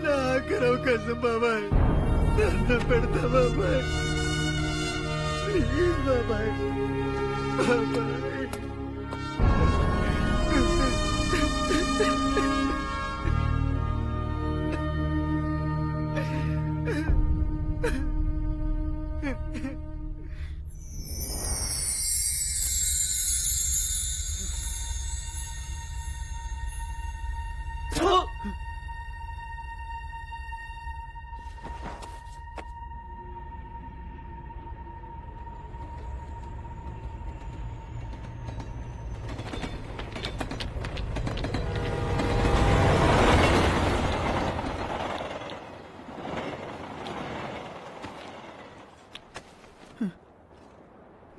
నా ఆఖరి అవకాశం బాబాయ్, దండం పెడతా బాబాయ్, ప్లీజ్ బాబాయ్, బాబాయ్.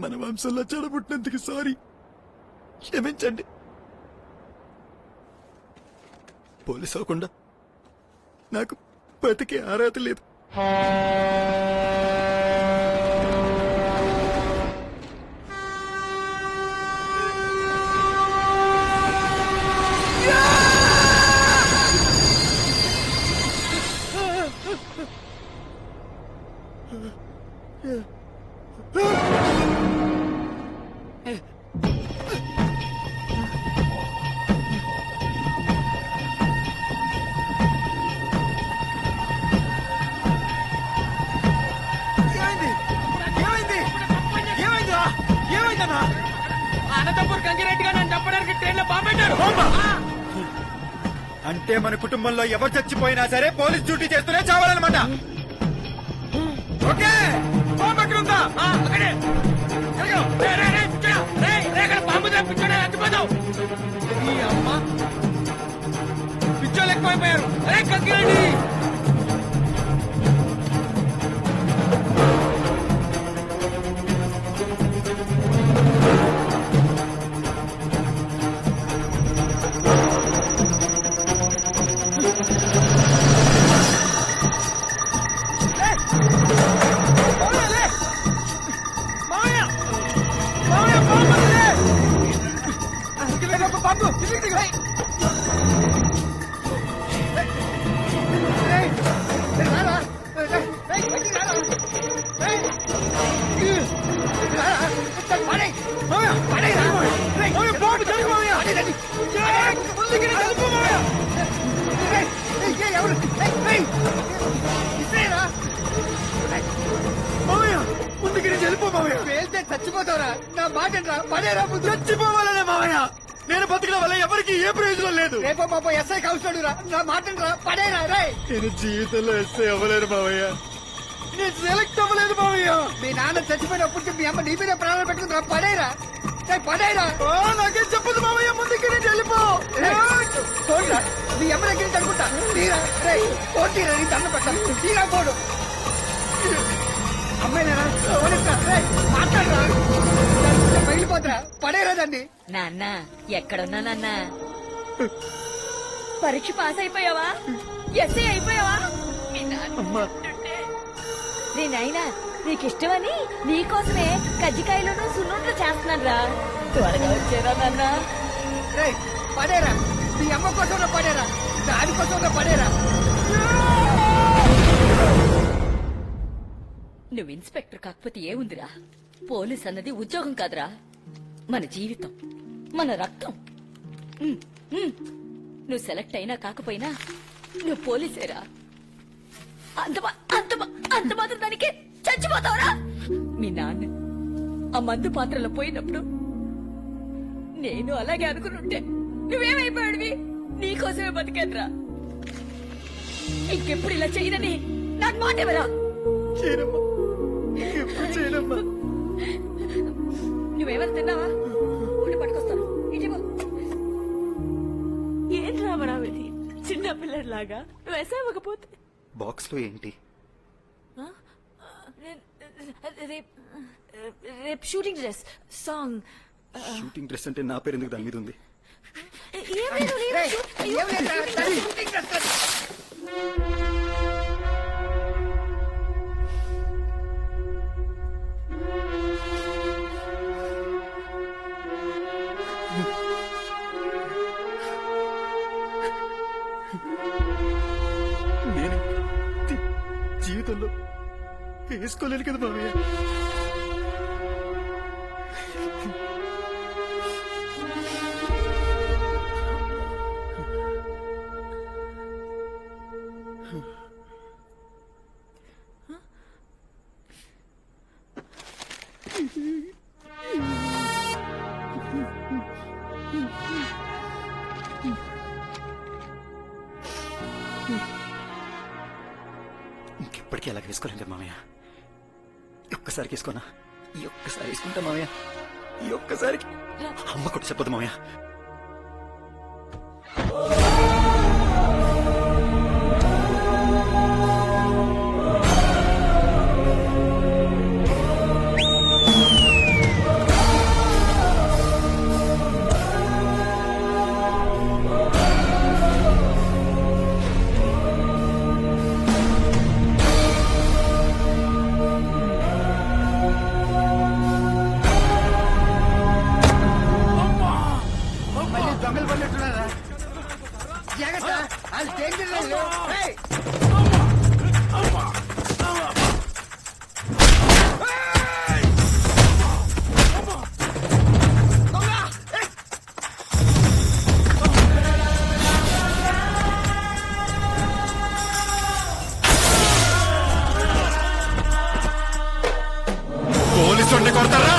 మన వంశంలో చెడబుట్టినందుకు సారీ, క్షమించండి. పోలీసు అవ్వకుండా నాకు బతికే అర్హత లేదు. అంటే మన కుటుంబంలో ఎవరు చచ్చిపోయినా సరే పోలీస్ డ్యూటీ చేస్తూనే చావాలన్నమాట. ఓకే, పిచ్చోళ్ళు ఎక్కువైపోయారు. కంకిరెడ్డి వెళ్తే చచ్చిపోతావురా, నా మాట పడేరా. చచ్చిపోవాలనే మామయ్య, నేను బతికిన వల్ల ఎవరికి ఏ ప్రయోజనం లేదు. రేపో మాపో ఎస్ఐ కావుతాడురా, నా మాట పడేరా. నేను జీవితంలో ఎస్ఐ అవ్వలేను మామయ్య, నేను సెలెక్ట్ అవ్వలేదు మామయ్య. మీ నాన్న చచ్చిపోయినప్పుడు మీ అమ్మ నీ మీద ప్రాణాలు పెట్టుకుంటారా, పడేరా పడేరా. నాకేం చెప్పదు మామయ్య, ముందుకి నేను వెళ్ళిపో. చూడరా, మీ అమ్మ దగ్గర నుంచి అనుకుంటా. తీరా తీరా, నీ దండ పెట్టాలి. తీరా పోడు అమ్మాయినా మాట్లాడరా, పగిలిపోతురా, పడేరా దాన్ని. నాన్న ఎక్కడున్నా నాన్న? పరీక్ష పాస్ అయిపోయావా? ఎస్ఐ అయిపోయావా? నీ నాయనా నీకిష్టమని నీకోసమే కజ్జికాయలను సున్నుండ్లు చేస్తున్నాను రా. త్వరగా వచ్చారా నాన్న? పడేరా, నీ అమ్మ కోసం పడేరా, దానికోసం పడేరా. నువ్వు ఇన్స్పెక్టర్ కాకపోతే ఏముందిరా? పోలీస్ అన్నది ఉద్యోగం కాదురా, మన జీవితం, మన రక్తం. నువ్వు సెలెక్ట్ అయినా కాకపోయినా నువ్వు పోలీసేరా. అంత మాత్రం దానికి చచ్చిపోతావురా? మీ నాన్న ఆ మందు పాత్రలో పోయినప్పుడు నేను అలాగే అనుకునుంటే నువ్వేమైపోయాడివి? నీకోసమే బతికేద్రా. ఇంకెప్పుడు ఇలా చేయనని నాకు మాట ఎవరా? నువ్వేమైనా తిన్నావా? ఉండి పట్టుకొస్తాను. ఏం రామరావతి, చిన్న పిల్లలాగా నువ్వు వేసావకపోతే. బాక్స్ లో ఏంటి? రేపు shooting dress, song. Shooting dress అంటే నా పేరు ఎందుకు దాని మీద ఉంది? జీవితంలో వేసుకోలేను కదా మామయ్య. ఇంకెప్పటికీ అలా వేసుకోలేం కదా మామయ్య. ఒక్కసారికి వేసుకోనా? ఈ ఒక్కసారి వేసుకుంటా మామయ్య. ఈ ఒక్కసారికి అమ్మ కూడా చెప్పదు మామయ్య. మళ్ళీ దొంగలు పడినట్టున్నారా? జాగ్రత్త, అది danger రైలు. ఏయ్! పోలీసు కొడతారా?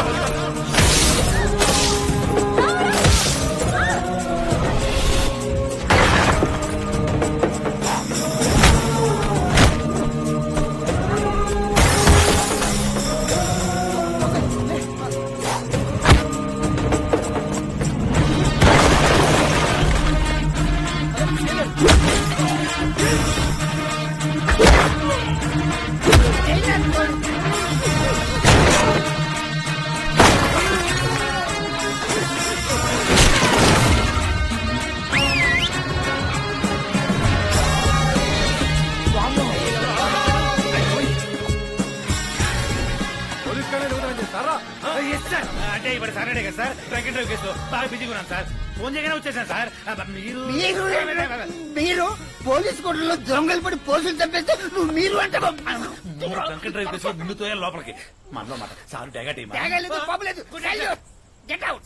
అంటే ఇప్పుడు సాటర్డే కదా sir, truck and drive case బాగా బిజీగా ఉన్నాను సార్. ఫోన్ చేయగానే వచ్చేసాను సార్. మీరు మీరు పోలీస్ కోటలో దొంగలు పడి పోలీసులు చంపేస్తే నువ్వు మీరు అంటే ట్రక్ అండ్ డ్రైవ్ కేసులో ముందుతో లోపలికి మనలో మాట సార్ డేగా టీమ్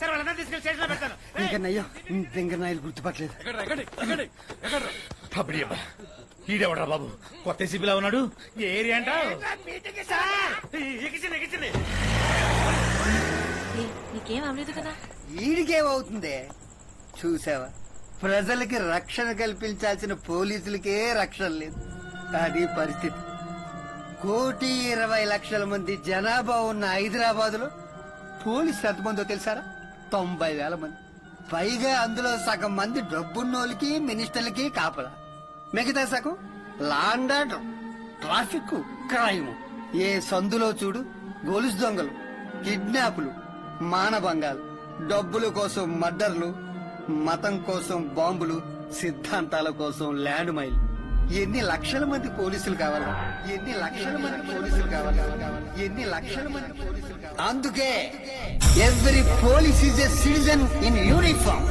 సార్ వాళ్ళందరూ తీసుకెళ్ళి స్టేషన్ లో పెడతాను. వెంకన్నయ్య వెంకన్నయ్యలు గుర్తుపట్టలేదు. అప్పుడు ఈడెవడా బాబు కొత్త సిబిలా ఉన్నాడు. ఏ ఏరియా అంటావు? ఎక్కించింది నీకేం అవ్వలేదు కదా? వీడికేమవుతుంది చూసావా? ప్రజలకి రక్షణ కల్పించాల్సిన పోలీసులకే రక్షణ లేదు. అది పరిస్థితి. 1,20,00,000 మంది జనాభా ఉన్న హైదరాబాద్ లో పోలీసులు ఎంతమందో తెలుసారా? 90,000 మంది. పైగా అందులో సగం మంది డబ్బున్నోళ్ళకి మినిస్టర్లకి కాపలా, మిగతా సగం లాండ్ ఆర్డర్, ట్రాఫిక్, క్రైమ్. ఏ సందులో చూడు గొలుసు దొంగలు, కిడ్నాపులు, మానభంగాలు, డబ్బుల కోసం మర్డర్లు, మతం కోసం బాంబులు, సిద్ధాంతాల కోసం ల్యాండ్ మైల్. ఎన్ని లక్షల మంది పోలీసులు కావాలా? ఎన్ని లక్షల మంది పోలీసులు కావాలా? ఎన్ని లక్షల మంది పోలీసులు కావాలా? అందుకే every police is a citizen in uniform.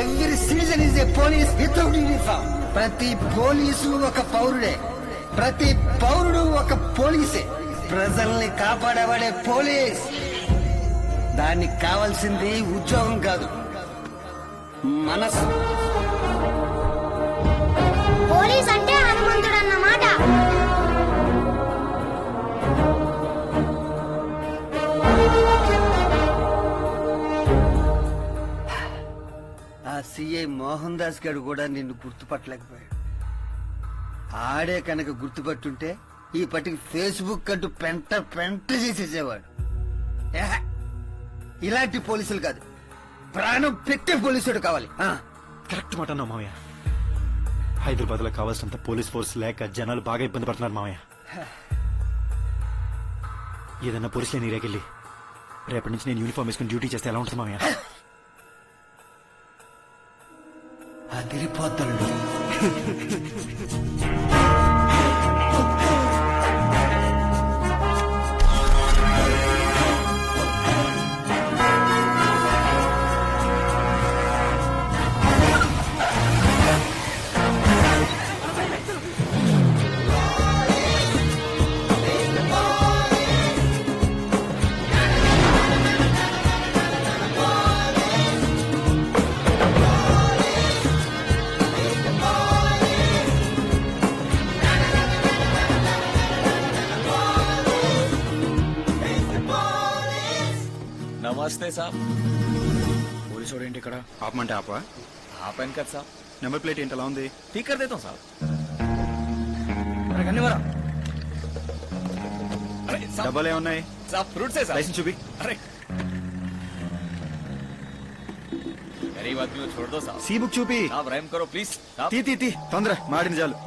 Every citizen is a police without uniform. ప్రతి పోలీసు ఒక పౌరుడే, ప్రతి పౌరుడు ఒక పోలీసే. ప్రజల్ని కాపాడేవాడే పోలీస్. దానికి కావాల్సింది ఉద్యోగం కాదు, మనసు. పోలీస్ అంటే హనుమంతుడు అన్నమాట. ఆ సిఐ మోహన్ దాస్ గారు కూడా నిన్ను గుర్తుపట్టలేకపోయాడు. ఆడే కనుక గుర్తుపట్టుంటే ఈ పట్టికి ఫేస్బుక్ అంటూ పెంట పెంట చేసేసేవాడు. ఏహ, ఇలాంటి పోలీసులు కాదు, ప్రాణం పెట్టే పోలీసుడు కావాలి. కరెక్ట్ మాట అన్నావు మామయ్య. హైదరాబాద్ లో కావాల్సినంత పోలీస్ ఫోర్స్ లేక జనాలు బాగా ఇబ్బంది పడుతున్నారు మామయ్య. ఏదన్నా పోలీసులే నీరేకెళ్ళి రేపటి నుంచి నేను యూనిఫామ్ వేసుకుని డ్యూటీ చేస్తే ఎలా ఉంటుంది మామయ్య? అదిరిపోతాడు. నమస్తే సాబ్. పోలీసు ఏంటి ఇక్కడ ఆపమంటే ఆపా ఆపాను కదా సాబ్. నెంబర్ ప్లేట్ ఏంటి అలా ఉంది ठीक कर देता हूँ साहब. అరే గన్నివరా अरे साहब, డబ్బాలు ఏమున్నాయి साहब फ्रूट से साहब. లైసెన్స్ చూపి अरे गरीब आदमी को छोड़ दो साहब. सी बुक చూపి साहब रहम करो प्लीज साहब. తీ తీ తీ తొందర మాడింది చాలు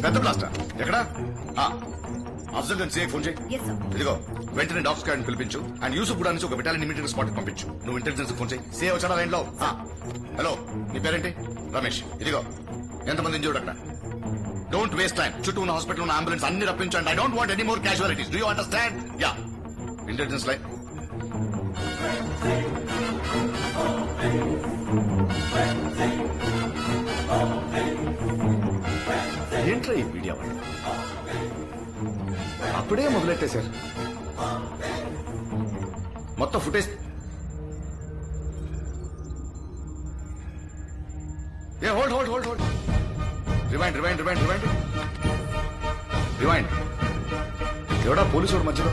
పెద్ద బ్లాస్టర్ ఎక్కడ అఫ్జల్ గన్ సీఏ ఫోన్ చేయి. ఇదిగో వెంటనే డాక్స్ గార్డ్ పిలిపించు అండ్ యూసుఫ్ కూడా నుంచి ఒక బెటాలియన్ ఇమీడియట్ స్పాట్ పంపించు. నువ్వు ఇంటెలిజెన్స్ ఫోన్ చేయి. సీఏ వచ్చాడా లైన్ లో? హలో, నీ పేరేంటి? రమేష్. ఇదిగో ఎంతమంది ఇంజూర్డ్ అక్కడ? Don't waste time. చుట్టూ ఉన్న హాస్పిటల్ ఉన్న అంబులెన్స్ అన్ని రప్పించండి. I don't want any more casualties. Do you understand? Ya, intelligence line. ఏంట్రా ఈ మీడియా వాళ్ళు అప్పుడే మొదలెట్టేశారు. మొత్తం footage hold hold hold hold rewind rewind rewind rewind rewind. ఎవడా పోలీసు వాడు మధ్యలో?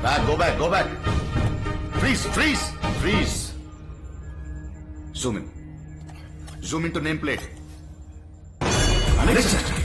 Back, go back, go back. Freeze freeze freeze. Zoom in. Zoom into nameplate. Next.